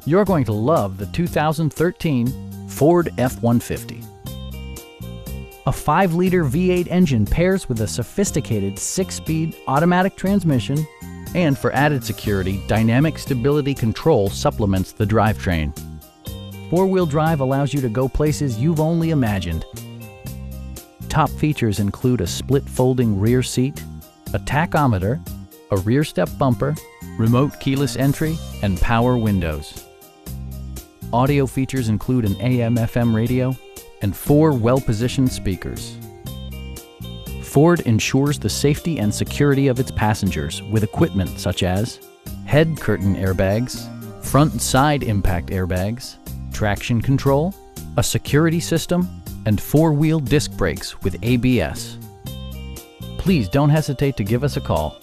You're going to love the 2013 Ford F-150. A 5-liter V8 engine pairs with a sophisticated 6-speed automatic transmission, and for added security, dynamic stability control supplements the drivetrain. 4-wheel drive allows you to go places you've only imagined. Top features include a split folding rear seat, a tachometer, a rear step bumper, remote keyless entry, and power windows. Audio features include an AM/FM radio and 4 well-positioned speakers. Ford ensures the safety and security of its passengers with equipment such as head curtain airbags, front and side impact airbags, traction control, a security system, and 4-wheel disc brakes with ABS. Please don't hesitate to give us a call.